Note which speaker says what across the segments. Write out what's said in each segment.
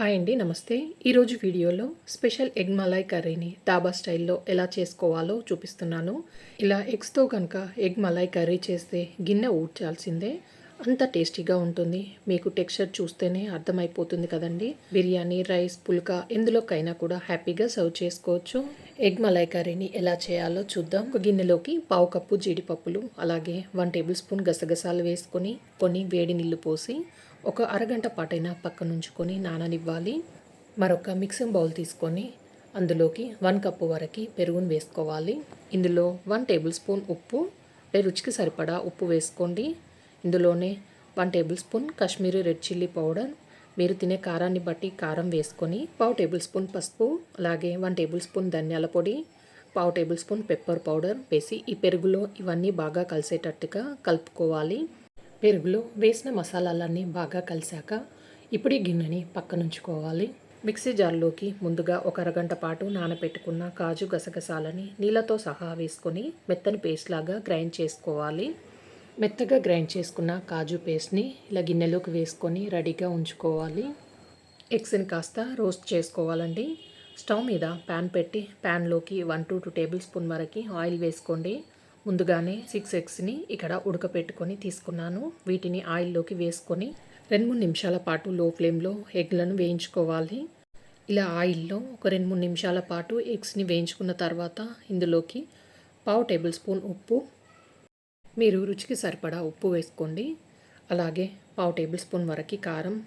Speaker 1: Hi అండి, నమస్తే. ఈరోజు వీడియోలో స్పెషల్ ఎగ్ మలాయ్ కర్రీని డాబా స్టైల్లో ఎలా చేసుకోవాలో చూపిస్తున్నాను. ఇలా ఎగ్స్తో కనుక ఎగ్ మలాయ్ కర్రీ చేస్తే గిన్నె ఊడ్చాల్సిందే, అంత టేస్టీగా ఉంటుంది. మీకు టెక్స్చర్ చూస్తేనే అర్థమైపోతుంది కదండి. బిర్యానీ, రైస్, పుల్కా ఎందులోకైనా కూడా హ్యాపీగా సర్వ్ చేసుకోవచ్చు. ఎగ్ మలాయ్ కర్రీని ఎలా చేయాలో చూద్దాం. ఒక గిన్నెలోకి పావు కప్పు జీడిపప్పులు, అలాగే 1 టేబుల్ స్పూన్ గసగసాలు వేసుకొని కొన్ని వేడి నీళ్లు పోసి ఒక అరగంట పాటైనా పక్కనుంచుకొని నాననివ్వాలి. మరొక మిక్సింగ్ బౌల్ తీసుకొని అందులోకి 1 కప్పు వరకు పెరుగును వేసుకోవాలి. ఇందులో 1 టేబుల్ స్పూన్ ఉప్పు, రుచికి సరిపడా ఉప్పు వేసుకోండి. ఇందులోనే 1 table spoon Kashmiri red chilli powder, మీరు తినే కారాన్ని బట్టి కారం వేసుకొని, పావు టేబుల్ స్పూన్ పసుపు, అలాగే 1 టేబుల్ స్పూన్ ధనియాల పొడి, పావు టేబుల్ స్పూన్ పెప్పర్ పౌడర్ వేసి ఈ పెరుగులో ఇవన్నీ బాగా కలిసేటట్టుగా కలుపుకోవాలి. పెరుగులో వేసిన మసాలాలన్నీ బాగా కలిసాక ఇప్పుడు ఈ గిన్నెని పక్కనుంచుకోవాలి. మిక్సీ జార్లోకి ముందుగా ఒక అరగంట పాటు నానబెట్టుకున్న కాజు గసగసాలని నీళ్ళతో సహా వేసుకొని మెత్తని పేస్ట్ లాగా గ్రైండ్ చేసుకోవాలి. మెత్తగా గ్రైండ్ చేసుకున్న కాజు పేస్ట్ని ఇలా గిన్నెలోకి వేసుకొని రెడీగా ఉంచుకోవాలి. ఎగ్స్ని కాస్త రోస్ట్ చేసుకోవాలండి. స్టవ్ మీద ప్యాన్ పెట్టి ప్యాన్లోకి 1 to 2 టేబుల్ స్పూన్ వరకు ఆయిల్ వేసుకోండి. ముందుగానే 6 ఎగ్స్ని ఇక్కడ ఉడకపెట్టుకొని తీసుకున్నాను. వీటిని ఆయిల్లోకి వేసుకొని 2-3 నిమిషాల పాటు లో ఫ్లేమ్లో ఎగ్లను వేయించుకోవాలి. ఇలా ఆయిల్లో ఒక 2-3 నిమిషాల పాటు ఎగ్స్ని వేయించుకున్న తర్వాత ఇందులోకి పావు టేబుల్ స్పూన్ ఉప్పు, మీరు రుచికి సరిపడా ఉప్పు వేసుకోండి. అలాగే పావు టేబుల్ స్పూన్ వరకు కారం,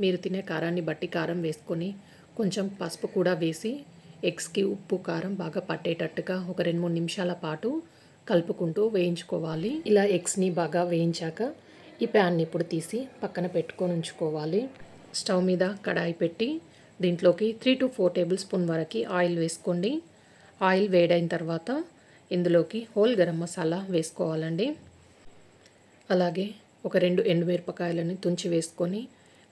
Speaker 1: మీరు తినే కారాన్ని బట్టి కారం వేసుకొని కొంచెం పసుపు కూడా వేసి ఎగ్స్కి ఉప్పు కారం బాగా పట్టేటట్టుగా ఒక 2-3 నిమిషాల పాటు కలుపుకుంటూ వేయించుకోవాలి. ఇలా ఎగ్స్ని బాగా వేయించాక ఈ ప్యాన్ని ఇప్పుడు తీసి పక్కన పెట్టుకొని ఉంచుకోవాలి. స్టవ్ మీద కడాయి పెట్టి దీంట్లోకి 3 to 4 టేబుల్ స్పూన్ వరకు ఆయిల్ వేసుకోండి. ఆయిల్ వేడైన తర్వాత ఇందులోకి హోల్ గరం మసాలా వేసుకోవాలండి. అలాగే ఒక 2 ఎండుమిరపకాయలని తుంచి వేసుకొని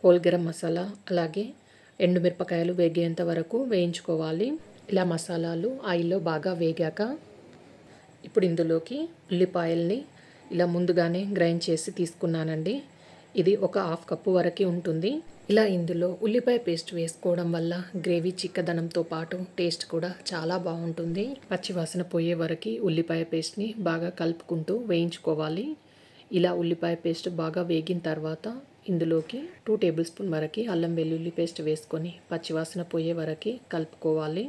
Speaker 1: హోల్ గరం మసాలా అలాగే ఎండుమిరపకాయలు వేగేంత వరకు వేయించుకోవాలి. ఇలా మసాలాలు ఆయిల్లో బాగా వేగాక ఇప్పుడు ఇందులోకి ఉల్లిపాయల్ని ఇలా ముందుగానే గ్రైండ్ చేసి తీసుకున్నానండి. ఇది ఒక 1/2 కప్పు వరకు ఉంటుంది. ఇలా ఇందులో ఉల్లిపాయ పేస్ట్ వేసుకోవడం వల్ల గ్రేవీ చిక్కదనంతో పాటు టేస్ట్ కూడా చాలా బాగుంటుంది. పచ్చివాసన పోయే వరకు ఉల్లిపాయ పేస్ట్ని బాగా కలుపుకుంటూ వేయించుకోవాలి. ఇలా ఉల్లిపాయ పేస్ట్ బాగా వేగిన తర్వాత ఇందులోకి 2 టేబుల్ స్పూన్ వరకు అల్లం వెల్లుల్లి పేస్ట్ వేసుకొని పచ్చివాసన పోయే వరకు కలుపుకోవాలి.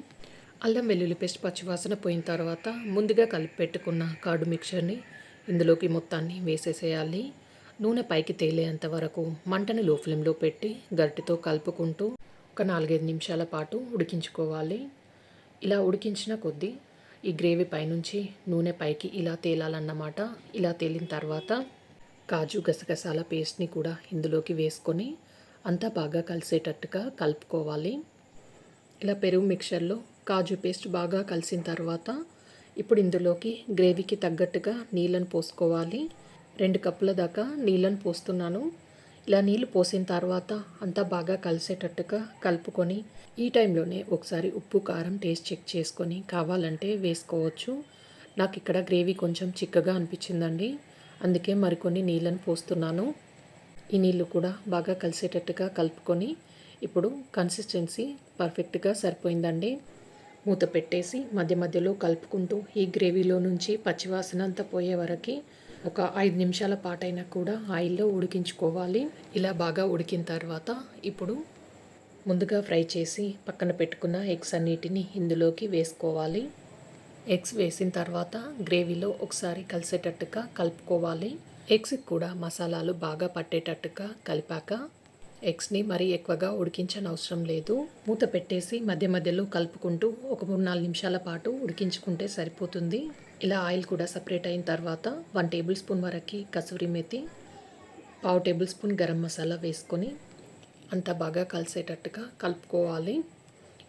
Speaker 1: అల్లం వెల్లుల్లి పేస్ట్ పచ్చివాసన పోయిన తర్వాత ముందుగా కలిపి పెట్టుకున్న కర్డ్ మిక్చర్ని ఇందులోకి మొత్తాన్ని వేసేసేయాలి. నూనె పైకి తేలేంత వరకు మంటను లో ఫ్లేమ్లో పెట్టి గరిటెతో కలుపుకుంటూ ఒక 4-5 నిమిషాల పాటు ఉడికించుకోవాలి. ఇలా ఉడికించిన కొద్దీ ఈ గ్రేవీ పైనుంచి నూనె పైకి ఇలా తేలాలన్నమాట. ఇలా తేలిన తర్వాత కాజు గసగసాల పేస్ట్ని కూడా ఇందులోకి వేసుకొని అంతా బాగా కలిసేటట్టుగా కలుపుకోవాలి. ఇలా పెరుగు మిక్చర్లో కాజు పేస్ట్ బాగా కలిసిన తర్వాత ఇప్పుడు ఇందులోకి గ్రేవీకి తగ్గట్టుగా నీళ్ళను పోసుకోవాలి. 2 కప్పుల దాకా నీళ్ళను పోస్తున్నాను. ఇలా నీళ్ళు పోసిన తర్వాత అంతా బాగా కలిసేటట్టుగా కలుపుకొని ఈ టైంలోనే ఒకసారి ఉప్పు కారం టేస్ట్ చెక్ చేసుకొని కావాలంటే వేసుకోవచ్చు. నాకు ఇక్కడ గ్రేవీ కొంచెం చిక్కగా అనిపించిందండి, అందుకే మరికొన్ని నీళ్ళను పోస్తున్నాను. ఈ నీళ్ళు కూడా బాగా కలిసేటట్టుగా కలుపుకొని ఇప్పుడు కన్సిస్టెన్సీ పర్ఫెక్ట్గా సరిపోయిందండి. మూత పెట్టేసి మధ్య మధ్యలో కలుపుకుంటూ ఈ గ్రేవీలో నుంచి పచ్చివాసన అంతా పోయే వరకు ఒక 5 నిమిషాల పాటైనా కూడా ఆయిల్లో ఉడికించుకోవాలి. ఇలా బాగా ఉడికిన తర్వాత ఇప్పుడు ముందుగా ఫ్రై చేసి పక్కన పెట్టుకున్న ఎగ్స్ అన్నిటిని ఇందులోకి వేసుకోవాలి. ఎగ్స్ వేసిన తర్వాత గ్రేవీలో ఒకసారి కలిసేటట్టుగా కలుపుకోవాలి. ఎగ్స్కి కూడా మసాలాలు బాగా పట్టేటట్టుగా కలిపాక ఎగ్స్ని మరీ ఎక్కువగా ఉడికించనవసరం లేదు. మూత పెట్టేసి మధ్య మధ్యలో కలుపుకుంటూ ఒక 3-4 నిమిషాల పాటు ఉడికించుకుంటే సరిపోతుంది. ఇలా ఆయిల్ కూడా సపరేట్ అయిన తర్వాత 1 టేబుల్ స్పూన్ వరకు కసూరి మేతి, పావు టేబుల్ స్పూన్ గరం మసాలా వేసుకొని అంతా బాగా కలిసేటట్టుగా కలుపుకోవాలి.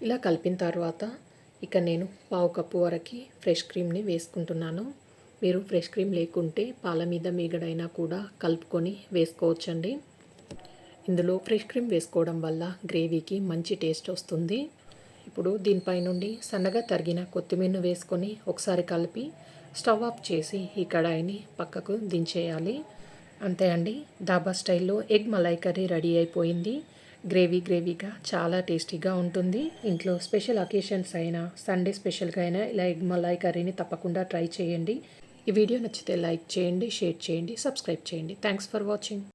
Speaker 1: ఇలా కలిపిన తర్వాత ఇక నేను పావు కప్పు వరకు ఫ్రెష్ క్రీమ్ని వేసుకుంటున్నాను. మీరు ఫ్రెష్ క్రీమ్ లేకుంటే పాల మీద మీగడైనా కూడా కలుపుకొని వేసుకోవచ్చండి. ఇందులో ఫ్రెష్ క్రీమ్ వేసుకోవడం వల్ల గ్రేవీకి మంచి టేస్ట్ వస్తుంది. ఇప్పుడు దీనిపై నుండి సన్నగా తరిగిన కొత్తిమీరను వేసుకొని ఒకసారి కలిపి స్టవ్ ఆఫ్ చేసి ఈ కడాయిని పక్కకు దించేయాలి. అంతే అండి, డాబా స్టైల్లో ఎగ్ మలాయ్ కర్రీ రెడీ అయిపోయింది. గ్రేవీగా చాలా టేస్టీగా ఉంటుంది. ఇంట్లో స్పెషల్ అకేషన్స్ అయినా, సండే స్పెషల్గా అయినా ఇలా ఎగ్ మలాయ్ కర్రీని తప్పకుండా ట్రై చేయండి. ఈ వీడియో నచ్చితే లైక్ చేయండి, షేర్ చేయండి, సబ్స్క్రైబ్ చేయండి. Thanks for watching.